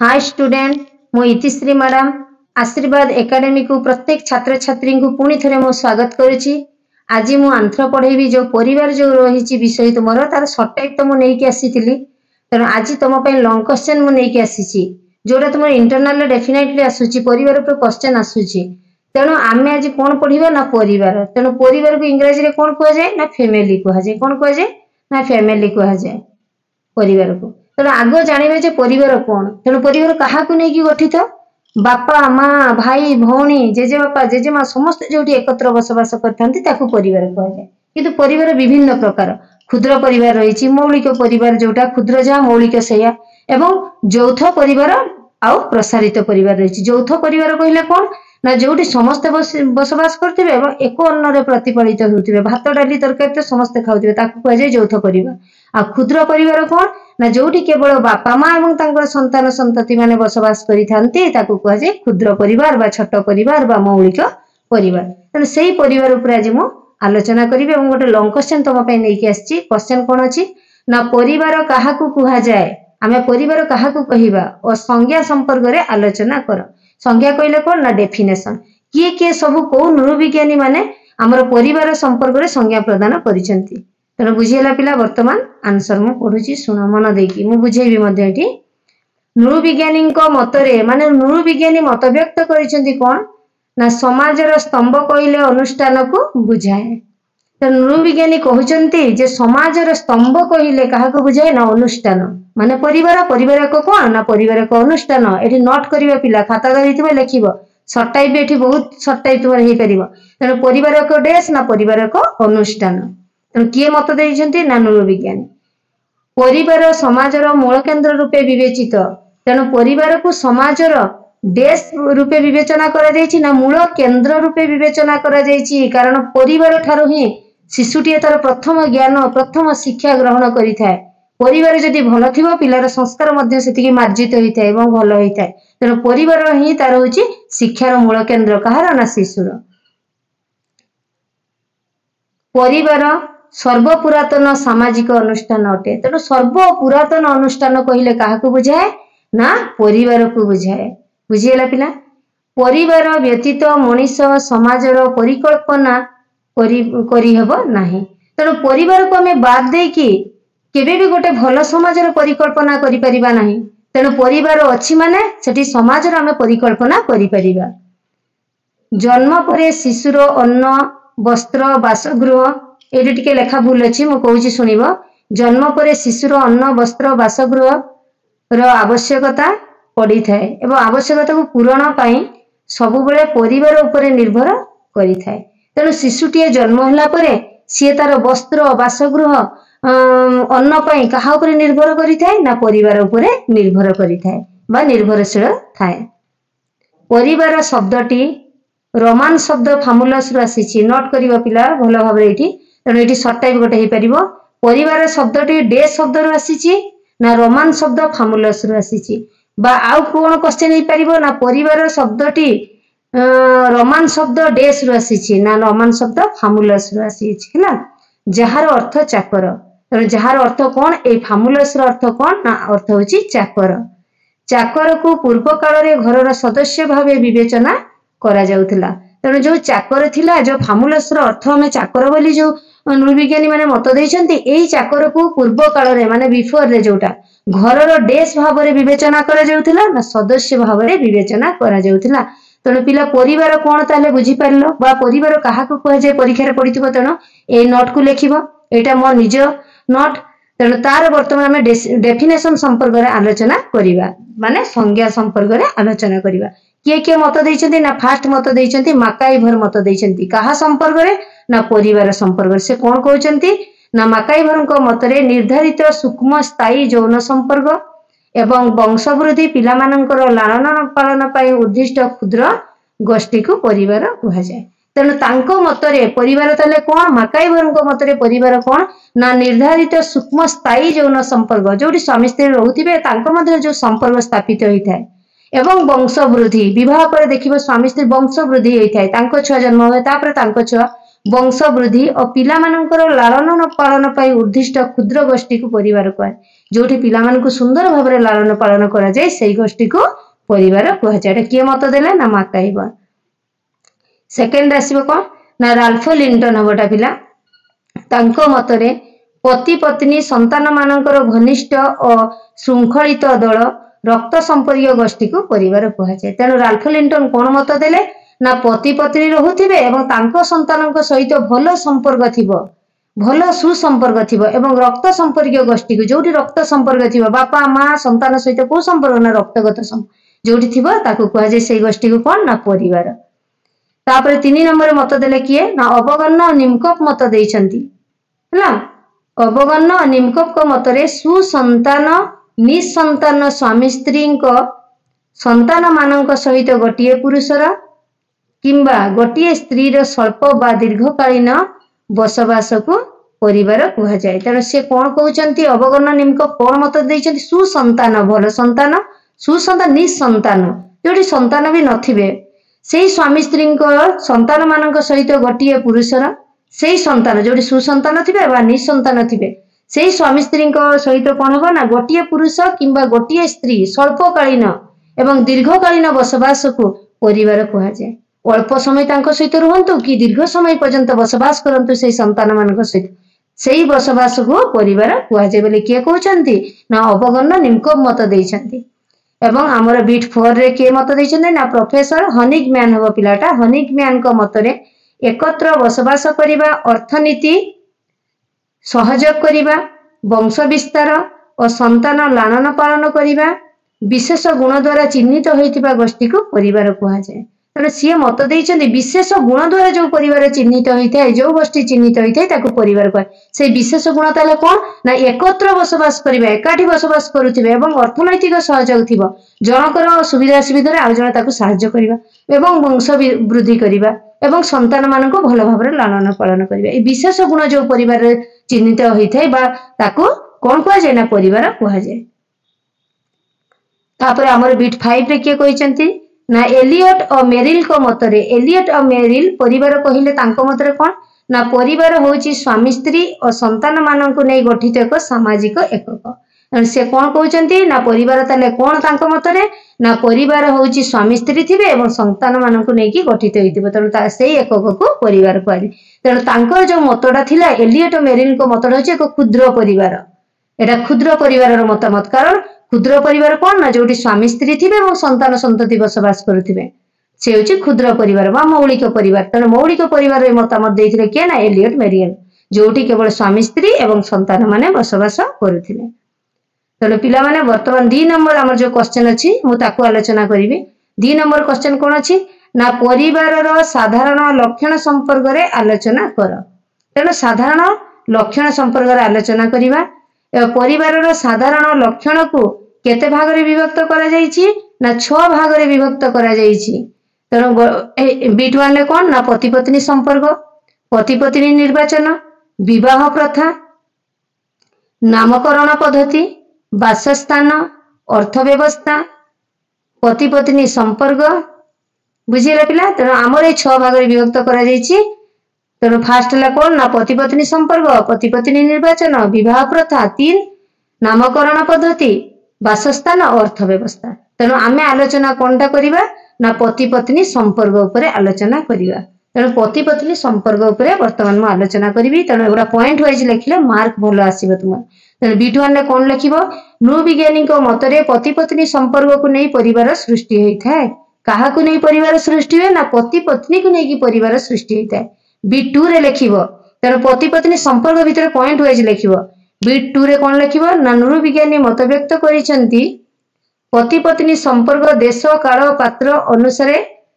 Hi student मु इतिश्री madam आशीर्वाद academy को प्रत्येक छात्र छात्री को पुणी थे मु स्वागत करुच्ची। आज मु आंध्र पढ़ेबी जो परिवार जो रही विषय तुमर तार सर्ट टाइप तो मुझे आसी तेणु आज तुम लंग क्वेश्चन मुझे आसी जोटा तुम इंटरनाल डेफिनेटली आसूची परिवार पर क्वेश्चन आसूची। तेणु आम आज कौन पढ़ा ना परिवार। तेणु परिवार को इंग्राजी में कौन कह जाए ना फैमिली कह जाए। कौन कह जाए ना फैमिली कह जाए परिवार को। तेणु आग जानवे जे परिवार कौन। तेणु परिवार क्या नहीं गठित बापा माँ भाई भौणी जेजेबापा जेजेमा समस्त जो एकत्र बसवास करता परिवार कह जाए। किंतु परिवार विभिन्न प्रकार क्षुद्र परिवार रही मौलिक परिवार जोटा क्षुद्र जहाँ मौलिक सैया एवं यौथ परिवार आउ प्रसारित परिवार रही। यौथ परिवार कहले कौन ना जो समस्ते बसवास करते एक अन्न प्रतिपालित होते भात डाली तरकारी तो समस्ते खाऊे कहुए यौथ परिवार। आ क्षुद्र परिवार कौन ना जो केवल बापा माँ और संतान संतति माने बसवास करें कहुए क्षुद्र परिवार बा छोट परिवार बा मौलिक परिवार। तेणु से परिवार उपर आज मु आलोचना करी। गोटे लंग क्वेश्चन तुम नहीं आसी। क्वेश्चन कौन अच्छी ना परिवार क्या कह जाए आम परिवार क्या कहवा और संज्ञा संपर्क में आलोचना कर। संज्ञा कहले कौन ना डेफिनेशन किए किए सब कौ नृविज्ञानी माने आमर परिवार संपर्क में संज्ञा प्रदान करिसेंती। तेणु बुझीगला पिला वर्तमान आंसर मु पढ़ुची शुण मन देकी मु बुझेबी मध्य। नृविज्ञानी मतरे माने नृविज्ञानी मत व्यक्त करिसेंती कौन ना समाजर स्तंभ कहले अनुष्ठान को बुझाए। तो नृविज्ञानी कहते जे समाजर स्तंभ कहले क्या बुझाए ना अनुष्ठान माने परिवार। परिवार को कौन ना परिवार को अनुष्ठान। ये नोट करवा पिला खाता धरी लिख सर्ट टाइप भी बहुत सर्ट टाइप तुम हो पार। तेणु परिवार को डेस ना परिवार को अनुष्ठान। तेणु किए मत देते ना नृविज्ञानी। परिवार समाजर मूल केन्द्र रूपे विवेचित। तेणु परिवार को समाजर डेस रूपे विवेचना करा मूल केन्द्र रूपे विवेचना करा कारण परिवार ठारू ही शिशुटीए तार प्रथम ज्ञान प्रथम शिक्षा ग्रहण करिथाए। परिवार जदि भल थी पिलार संस्कार मार्जित होता है भल होता है। तेणु परिवार ही तार हूँ शिक्षार मूल केन्द्र कहार ना शिशुर। परिवार सर्वपुरातन सामाजिक अनुष्ठान अटे। तेणु सर्वपुरातन अनुष्ठान कहले क्या बुझाए ना परिवार को बुझाए। बुझीगला पिला। परिवार व्यतीत मनीष समाजर परिकल्पना करिहब नाही। तेणु परिवार को आम बाद देकी केबे भी गोटे भल समाजर परिकल्पना करि परिबा नाही। तेणु परिवार अच्छी माने सेठी समाजर आम परिकल्पना करि परिबा। जन्म पर शिशुर अन्न वस्त्र बासगृह ये टिके लेखा भूल अच्छी मु कहूँ शुणव। जन्म पर शिशुर अन्न वस्त्र बासगृह आवश्यकता पड़ी थाए एवं आवश्यकता को पूरण पाई सबुबले परिवार उपरे निर्भर करि थाए। तेणु शिशुटीए जन्म होला परे सी तार वस्त्र बासगृह अन्न पाई कहा उपरे निर्भर करि थाए ना परिवार उपरे निर्भर करि थाए बा निर्भरशील थाए। परिवार शब्दटी रोमान शब्द फामुलस रु आसी नोट करबा पिला भल भाव ये। तेणु ये सर्ट टाइप गोटे हो पार। परिवार शब्दटी डे शब्द रु आसी ना रोमान शब्द फामुलस रु आसी बा आउ कौन क्वेश्चन हो पार ना परिवार शब्दटी रोमान शब्द डेस रु आसी ना रोमान शब्द फामुलस रु आसी जार अर्थ चाकर। तेणु जार अर्थ कौन ए फामुलस अर्थ कौन ना अर्थ होची चाकर। चाकर को पूर्व काल रे घरर सदस्य भाव विवेचना करा जाउथला। तेणु जो चाकर थिला जो फामुलस अर्थ हमें चाकर बोली जो नृविज्ञानी माने मत देइछंती एही चाकर को पूर्व काल रे माने बिफोर रे जोटा घरर डेस भाव रे विवेचना करा जाउथला ना सदस्य भाव रे विवेचना करा जाउथला। तेणु पिला परिवार कौन ताले बुझी पारलो बा परिवार कहा कह जाए परीक्षा पड़िथिबो। तेणु ए नोट को लिखिबो एटा मो निज नोट। तेणु तार वर्तमान आम डेफिनेशन संपर्क में आलोचना करिबा माने संज्ञा संपर्क में आलोचना करिबा। किए किए मत देइछंती ना फास्ट मत देइछंती माकाइभर मत देइछंती कहा संपर्क में ना परिवार संपर्क से कौन कहउछंती ना माकाइभर को मतरे निर्धारित सूक्ष्म स्थायी यौन संपर्क एवं वंशवृद्धि पिलामानंकर लालन पालन पाई उद्दिष्ट क्षुद्र गोष्ठी को परिवार कह जाए। तेणु तांको मतरे परिवार ताले कौन माकाइभर मतरे परिवार कौन ना निर्धारित सूक्ष्म स्थायी यौन संपर्क जोटी स्वामी स्त्री रोथिबे तांको मध्य जो संपर्क स्थापित होता है एवं वंशवृद्धि विवाह पर देखिबो स्वामी स्त्री वंशवृद्धि होता है। तांको छुआ जन्म हुए तापर तांको छुआ वंश वृद्धि और पिला मानकर लालन पालन पर उद्दिष्ट क्षुद्र गोष्ठी को परिवार कह जो पिला मानक सुंदर भाव में लालन पालन करा जाए से गोष्ठी को परिवार कह जाए किए मत देले ना माकाइबर सेकेंड आसीबो कौन ना राल्फ लिंटन हबटा पिला तांको मतरे पति पत्नी संतान मानकर घनिष्ठ और श्रृंखलित दल रक्त संपर्क गोष्ठी को परिवार कह जाए तेणु राल्फ लिंटन कौन मत देले ना पति पत्नी रहुथिबे एवं तांको संतानक सहित भल संपर्क थिबो भल सुसंपर्क थिबो एवं रक्त संपर्क गोष्ठी को जोटी रक्त संपर्क थिबो बापा माँ संतान सहित को संपर्क ना रक्तगत जोटी थिबो ताको कह जाए से गोष्ठी को कौन ना परिवार तापर 3 नंबर मत देले किए ना अवगण्य और निमकप मत देइछंती हला अवगण्य और निमकप को मतरे सुसंतान निसंतान स्वामी स्त्री को संतान मानक सहित गोटिए पुरुषर किंबा गोटिए स्त्री रो स्वल्प बा दीर्घकालीन बसवास को परिवार कह जाए तेणु से कौन कहते अवगण्य निमकप कौन मत देइछंती सुसंतान भल संतान सुसंतान निसंतान जोटी संतान भी नथिबे से स्वामी स्त्री संतान मानक सहित गोटे पुरुषर से संतान जो सुसंतान थे निसंतान थे से स्वामी स्त्री सहित कौन हम ना गोटे पुरुष किंबा गोटे स्त्री स्वल्पकालीन एवं दीर्घकालीन बसवास को परिवार कह जाए अल्प समय सहित रुहतु कि दीर्घ समय पर्यंत बसवास करंतु से संतान मान सहित से बसवास को परिवार कह जाए बोले किए कहते ना अवगण्य निमकप मत देइछंती एवं आमर बीट 4 रे किए मत देइछन्ते ना प्रोफेसर हनिगमैन हबो पिलाटा हनिगमैन को मतरे एकत्र बसवास करिबा अर्थनीति सहयोग करिबा वंश विस्तार और संतान लालन पालन करिबा विशेष गुण द्वारा चिन्हित होइतिबा गोष्ठी को परिवार कह जाए तेणु सी मत देइछन्ते विशेष गुण द्वारा जो परिवार चिन्हित होता है जो गोष्ठी चिन्हित होता है ताको परिवार कह से विशेष गुण ताले कौन ना एकत्र बसवास करिबा एकाठी बसवास करुथिबे एवं अर्थनैतिक सहयोग थिबो जनकर सुविधा सुविधा आउ जण ताको सहाय्य करिबा एवं वंश वृद्धि करिबा एवं संतान मानक भल भाव लालन पालन करिबा ए विशेष गुण जो परिवार चिन्हित होता है बा ताको कौन कह जाए ना परिवार कह जाए तापर हमर बीट 5 रे किए कहचंती ना एलियट और मेरिल को मतरे एलियट और मेरिल परिवार कहिले तांको मतरे कौन ना परिवार होची स्वामी स्त्री और संतान मानक नहीं गठित एक सामाजिक एकक से कौन कहते ना परिवार ताले कौन तांको मतरे ना परिवार होची स्वामी स्त्री थिबे एवं संतान मानक नहीं गठित होइतिबो तेणु से एकक को परिवार कहले तेणु तांकर जो मतटा थिला एलियट और मेरिल को मतटा होची एक क्षुद्र परिवार एटा क्षुद्र परिवार मतामत कारण क्षुद्र परिवार कौन ना जो स्वामी स्त्री थिबे और संतान संतति बसवास करुथिबे से होची क्षुद्र परिवार बा मौलिक परिवार तेणु मौलिक परिवार रे मतामत देइथिले के ना एलियट मेरियल जोटी केवल स्वामी स्त्री एवं संतान माने बसवास करुथिले तेणु पिला माने वर्तमान 2 नंबर हमर जो क्वेश्चन अछि मु ताको आलोचना करिवि 2 नंबर क्वेश्चन कोन अछि ना परिवार रो साधारण लक्षण संपर्क रे आलोचना कर तेणु साधारण लक्षण संपर्क रे आलोचना करिवा परिवार रो साधारण लक्षण को केते भाग रे विभक्त करा जाईछि ना 6 भाग रे विभक्त करा जाईछि तेणु बीट 1 रे कोन ना पति पत्नी संपर्क पति पत्नी निर्वाचन विवाह प्रथा नामकरण पद्धति वासस्थान अर्थव्यवस्था पति पत्नी संपर्क बुझिला पिला तेणु आमर ए 6 भाग रे विभक्त करा जाईछि तेणु फास्ट ला कौन ना पति पत्नी संपर्क पति पत्नी निर्वाचन विवाह प्रथा 3 नामकरण पद्धति वासस्थान अर्थव्यवस्था तेणु आमे आलोचना कोनटा करिबा ना पति पत्नी संपर्क उपरे आलोचना करिबा तेणु पति पत्नी संपर्क उपरे वर्तमान में आलोचना करिबी तेणु एगुड़ा पॉइंट वाइज लिखिले मार्क भलो आसीबो तुम तेणु बीट 1 रे कोन लिखिबो नृविज्ञानी को मतरे पति पत्नी संपर्क को नहीं परिवार सृष्टि होता है काहा को नहीं परिवार सृष्टि हुए ना पति पत्नी को नहीं परिवार सृष्टि होता है बीट 2 रे लिखिबो तेणु पति पत्नी संपर्क भितर पॉइंट वाइज लिखिबो बीट 2 रे कोन लिखिबो ना नृविज्ञानी मत व्यक्त करिसेंती पति पत्नी संपर्क देश काल पात्र अनुसार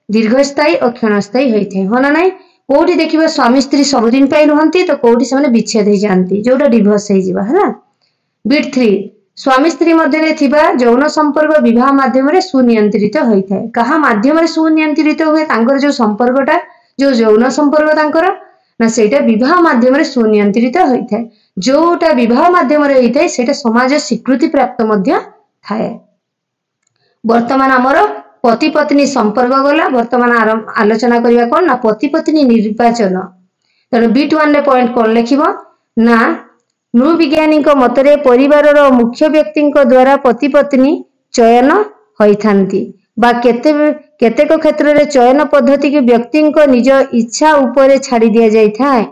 दीर्घस्थायी और क्षणस्थायी होइथे हो ना नहीं कोठी देखिबो स्वामी स्त्री सब दिन पाई रहंती तो कोठी से माने विच्छेद हो जानती जोटा डिवोर्स हो जिबा हला बीट 3 स्वामी स्त्री मध्य रे थिबा यौन संपर्क विवाह माध्यम रे सुनियंत्रित होइथे कहा माध्यम रे सुनियंत्रित हुए तांकर जो संपर्कटा जो यौन संपर्क तांकर ना सेटा विवाह माध्यम रे सुनियंत्रित होइथे जोटा विवाह माध्यम रे होइथे सेटा समाज स्वीकृति प्राप्त मध्य थाए वर्तमान हमर पति पत्नी संपर्क गला वर्तमान आलोचना करिया कोन ना पति पत्नी निर्वाचन तेणु B1 रे पॉइंट कौन लिखिबो ना नृविज्ञानी मतरे परिवार मुख्य व्यक्ति द्वारा पति पत्नी चयन होइथांती बा केतेक क्षेत्र में चयन पद्धति की व्यक्ति निज इच्छा उपरे छाड़ी दिया जाय थाए।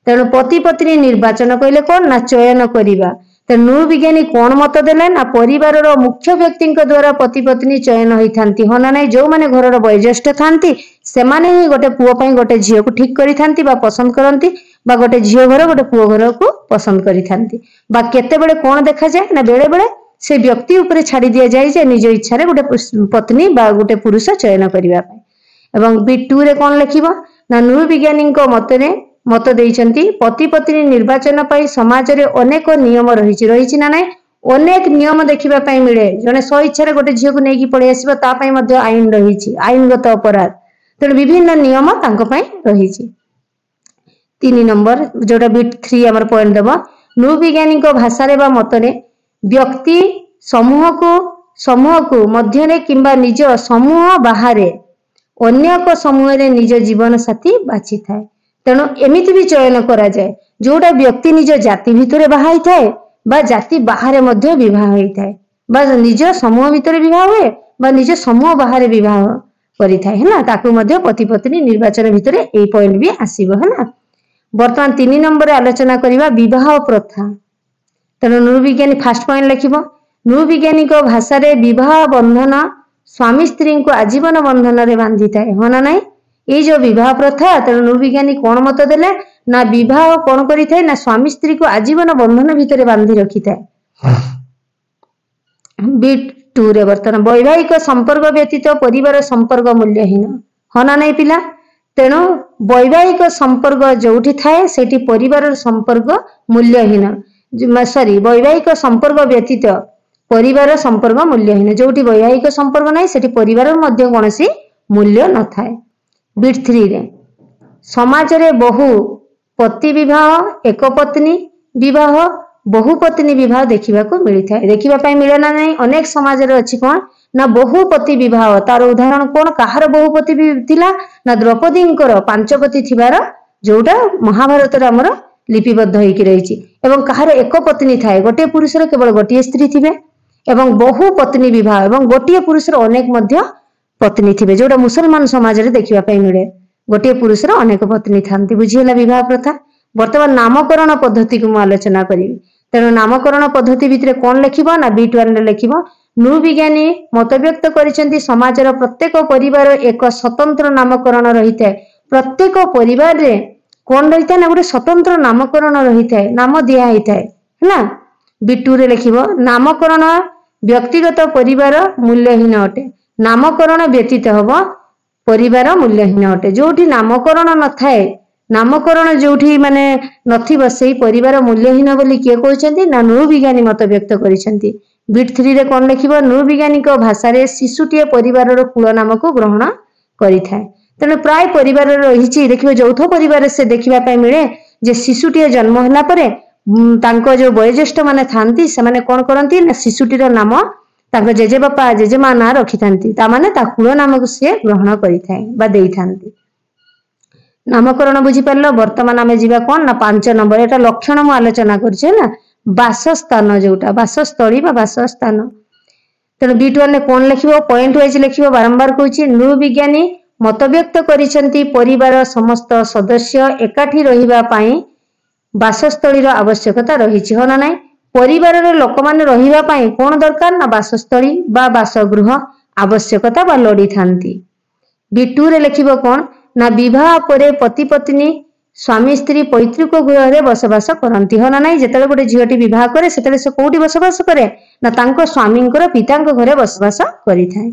तेणु पति पत्नी निर्वाचन कहले कौन ना चयन करिबा। तेणु नृविज्ञानी कौन मत देले ना परिवार मुख्य व्यक्ति द्वारा पति पत्नी चयन होइथांती हाँ ना जो माने घर वयोज्येष्ठ थांती से माने ही गोटे पुओ पई गोटे झियो को ठीक करिथांती बा पसंद करंती बा गोटे झियो घर गोटे पुओ घर को पसंद करिथांती बा केते बेले कौन देखा जाए ना बेले बेले से व्यक्ति उपरे छाड़ी दिया जाए जे निज इच्छा रे गोटे पत्नी बा गोटे पुरुष चयन करिबा पई। एवं B2 रे कौन लिखिबो ना नृविज्ञानी मतरे मत देइचंती पति पत्नी निर्वाचन पाई समाज रे अनेक नियम रही ना नाई अनेक नियम देखिबा पाई मिले जने स्व इच्छा रे गोटे झियो को नेकी पळे आसीबो ता पाई मध्ये आईन रही आईनगत अपराध तेणु विभिन्न नियम तांको पाई रही। 3 नंबर जोटा B3 हमर पॉइंट देबो नृविज्ञानी भाषा रे बा मतरे व्यक्ति समूह को मध्य रे किंबा निज समूह बाहर अन्य को समूह रे निज जीवन साथी बाछि थाए। तेणु एमिति भी चयन करा जाए जोटा व्यक्ति निज जाति भितरे बाहा थाए बा जाति बाहर मध्य विवाह होइथाए बा निज समूह भितरे विवाह हुए बा निज समूह बाहर विवाह करिथाए है ना ताकू मध्य पति पत्नी निर्वाचन भितरे ए पॉइंट भी आसीबो है ना। वर्तमान 3 नंबर आलोचना करिबा विवाह प्रथा। तेणु नृविज्ञानी फास्ट पॉइंट लिखिबो नृविज्ञानी भाषा रे विवाह बंधन स्वामी स्त्री को आजीवन बंधन रे बांधी थाए हाँ ना नहीं ये जो विवाह प्रथा। तेणु नृविज्ञानी कौन मत देले ना विवाह कौन करि थाए ना स्वामी स्त्री को आजीवन बंधन भितर बांधी रखी थाए। B2 रे वर्तमान वैवाहिक संपर्क व्यतीत परिवार संपर्क मूल्यहीन हाँ ना नहीं पिला। तेणु वैवाहिक संपर्क जोठी थाए सेठी परिवार संपर्क मूल्यहीन सॉरी वैवाहिक संपर्क व्यतीत परिवार संपर्क मूल्यहीन जोठी वैवाहिक संपर्क नहीं सेठी परिवार मध्य कोनोसी मूल्य न थाए। B3 रे समाज रे बहु पति विवाह एक पत्नी विवाह बहु पत्नी विवाह देखिबा को मिली थाए देखिबा पई मिले ना नहीं अनेक समाज रे अछि कोन ना बहुपति विवाह तार उदाहरण कौन कहार बहुपति भी थिला ना द्रौपदी 5 पति थिबार जोटा महाभारत रे हमर लिपिबद्ध होइकी रहिछि एवं कहार एक पत्नी थाए गोटे पुरुषर केवल गोटे स्त्री थिबे एवं बहुपत्नी विवाह एवं गोटे पुरुषर अनेक मध्य पत्नी थिबे जोटा मुसलमान समाज रे देखिबा पई मिले गोटे पुरुषर अनेक पत्नी थांती बुझिला विवाह प्रथा। वर्तमान नामकरण पद्धति को मु आलोचना करिवि तेणु नामकरण पद्धति भितरे कौन लिखिबो ना B1 रे लिखिबो नृविज्ञानी मत व्यक्त करिसेंती समाजर प्रत्येक परिवार एक स्वतंत्र नामकरण रही थाए प्रत्येक परिवार रे कौन रही थाए ना गोटे स्वतंत्र नामकरण रही थाए नाम दिया ही थाए है ना। B2 रे लिखिबो नामकरण व्यक्तिगत परिवार मूल्यहीन अटे नामकरण व्यतीत हबो परिवार मूल्यहीन अटे जोठी नामकरण न थाए नामकरण जोठी माने नथिबो सेही परिवार मूल्यहीन बोली किए कहउछंती ना नृविज्ञानी मत व्यक्त करिसेंती। B3 रे कौन लिखिबो नृविज्ञानी भाषा रे शिशुटीए परिवार रो कुल नाम को ग्रहण करि थाए तेणु प्राय परिवार रही देखिबो यौथ परिवार से देखिबा पई मिले जे शिशुटीए जन्म होला परे तांको जो वयोज्येष्ठ माने थांती से माने कोन करंती ना शिशुटीर नाम तांको जेजे बापा जेजेमा ना रखि थांती ता माने ता कुल नाम को से ग्रहण करि थाए बा देई थांती। नामकरण बुझी परलो। वर्तमान आमे जीवा कोन ना 5 नंबर एटा लक्षण मु आलोचना करछे ना बासस्थान जोटा बासस्थली बा बासस्थान। तेणु B1 ने कौन लिखिबो पॉइंट वाइज लिखिबो बारंबार कहूची नृविज्ञानी मत व्यक्त करिसेंती परिवार समस्त सदस्य एकाठी रहिबा पाई बासस्थली रो आवश्यकता रहिछि हो ना नाही परिवार रे लोक माने रहिबा पाई कोन दरकार ना बासस्थली बा बासगृह आवश्यकता बा लोडी थांती। B2 रे लिखिबो कोन ना विवाह परे पति पत्नी स्वामी स्त्री पैतृक गृह रे बसवास करती हो ना नहीं जेतले गोटे झीटी विवाह करे सेतले से कोठी बसवास करे ना तांको स्वामींकर पितांको घरे बसवास करि थाए।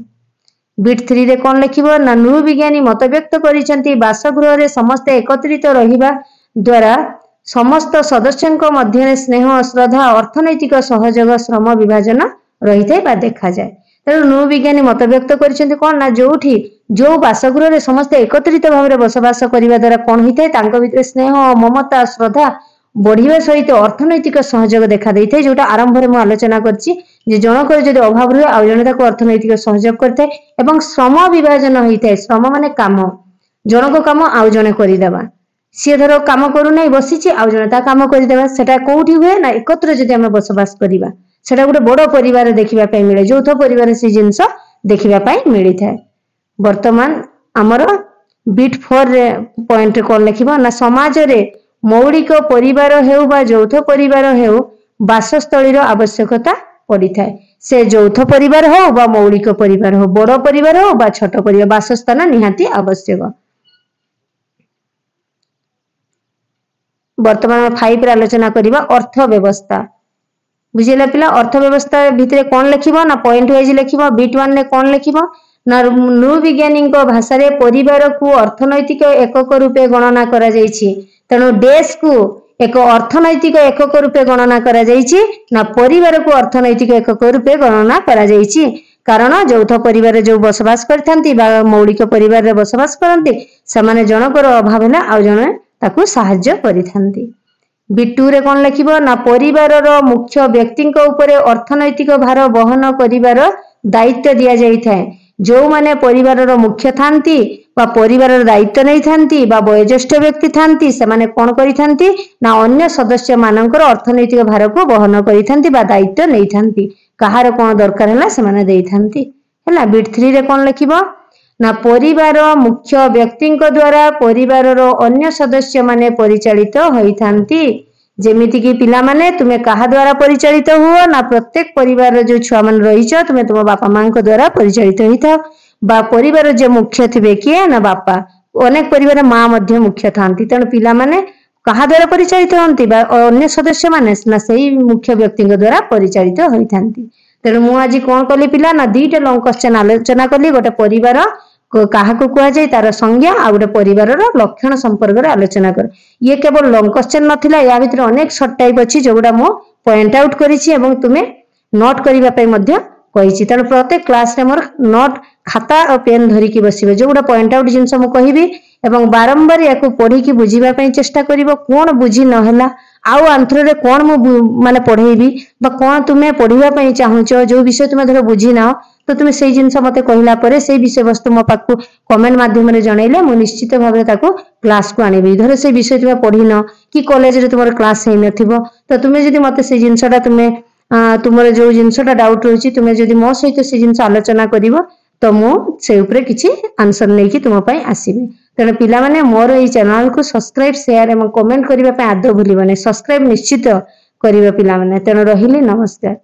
B3 रे कौन लिखिबो ना नृविज्ञानी मत व्यक्त करिसेंती बासगृह रे समस्त एकत्रित रहिबा द्वारा समस्त सदस्यंक मध्य स्नेह श्रद्धा अर्थनैतिक सहयोग श्रम विभाजन रही थाए बा देखा जाए। तेणु नृविज्ञानी मत व्यक्त करिसेंती कोन ना जोठी जो बासगृह रे समस्त एकत्रित भाव में बसवास करने द्वारा कौन होता है तांको भितर स्नेह ममता श्रद्धा बढ़िया सहित अर्थनैतिक सहयोग देखा देई थाए जोटा आरंभ में आलोचना करछि जे जनकर जदि अभाव रहे आ जने ताको अर्थनैतिक सहयोग करथाए एवं श्रम विभाजन होता है श्रम माने काम जनक काम आउ जने करिदेबा सी धर काम करूना बसी आउ जन ता काम करदेवा सेटा कोठी हुए ना एकत्र जदि आम बसवास करवा सेटा गोटे बड़ परिवार देखा मिले यौथ परिवार से जिनस देखा मिली थाए। वर्तमान आमर बिट 4 पॉइंट कौन लिखा ना समाज रे मौलिक परिवार हेउ बा यौथ परिवार हेउ बासस्थलीर आवश्यकता पड़ी थाए। से यौथ परिवार हो बा मौलिक परिवार हो बड़ परिवार हो बा छोट परिवार बासस्थान निहाती आवश्यक। वर्तमान 5 रे आलोचना करिबा अर्थ व्यवस्था। बुझिला पिला अर्थ व्यवस्था भितरे कौन लिखिबो ना पॉइंट वाइज लिखिबो। बिट 1 ने कौन लिखिबो ना नृविज्ञानी भाषा रे परिवार को अर्थनैतिक एकक रूपे गणना करा जायछि। तेणु देश को एक अर्थनैतिक एकक रूपे गणना करा जायछि ना परिवार को अर्थनैतिक एकक रूपे गणना करा जायछि। कारण यौथ परिवार जो बसवास करथांती बा मौलिक परिवार रे बसवास करथांती समान जनकर अभाव होला आ जने ताकू सहाय्य करिथांती। बिट 2 रे कोन लिखिबो ना परिवार रो मुख्य व्यक्ति ऊपर अर्थनैतिक भार वहन करिवार दायित्व दिया जाई थाए। जो माने परिवार रो मुख्य थांती बा परिवार रो दायित्व नै थांती बा वयोज्येष्ठ व्यक्ति थांती से माने कोन करिथांती ना अन्य सदस्य मानकर अर्थनैतिक भार को वहन करिथांती बा दायित्व नै थांती। कहार कोन दरकार हला से माने देई थांती हला। बिट 3 रे कोन लिखिबो ना परिवार मुख्य व्यक्ति द्वारा परिवार रो अन्य सदस्य माने परिचालित होई थांती। जेमिति कि पिला माने तुमे कहा द्वारा परिचालित हुओ ना प्रत्येक परिवार जो छुआ मन रहिछ तुमे तुम बापा मां को द्वारा परिचालित होइथा बा परिवार जो मुख्य थिबे किए ना बापा अनेक परिवार मां मध्य मुख्य थांती। तेणु पिला माने कहा द्वारा परिचालित होंती बा अन्य सदस्य माने ना सही मुख्य व्यक्ति द्वारा परिचालित होइथांती। तेणु मु आज कोन कली पिला ना दीटा लॉन्ग क्वेश्चन आलोचना कली। गोटे परिवार क्या कह जाए तार संज्ञा आ गोटे परिवार लक्षण संपर्क में आलोचना कर। ये केवल लॉन्ग क्वेश्चन नथिला या भितर अनेक शॉर्ट टाइप अच्छी जोगुड़ा मु पॉइंट आउट करिछि एवं तुमे नोट करिबा पई मध्य कहिछि। तेणु प्रत्येक क्लास रे मोर नोट खाता और पेन धरिकी बसिबे जोगुड़ा पॉइंट आउट जिनस मु कहिबी एवं बारंबार याकू पढ़ी की बुझीबा पई चेष्टा करिवो। कोन बुझी नहला आउ आंथर रे कोन मु माने पढ़ेबी बा कोन तुमे पढ़िबा पई चाहुचो जो विषय तुमे धर बुझी नाओ तो तुम से जिनस मते कहला परे से विषय वस्तु मो पाखु कमेंट माध्यम रे जणैले मु निश्चित भाबे ताको क्लास को आनिबी। धर से विषय तुमे पढ़िन कि कॉलेज रे तुमर क्लास हेइ नथिबो तो तुमे जदि मते से जिनसटा तुमे तुमर जो जिनसटा डाउट रहछि तुमे जदि मो सहित से जिनस आलोचना करिवो तो मु से ऊपर किछि आंसर नै कि तुम पई आसीबे। तेणु पिला माने मोर एई चैनल को सब्सक्राइब शेयर एवं कमेंट करिबा पई आदो भूलिबो नै। सब्सक्राइब निश्चित करिबो पिला माने। तेणु रहिली नमस्कार।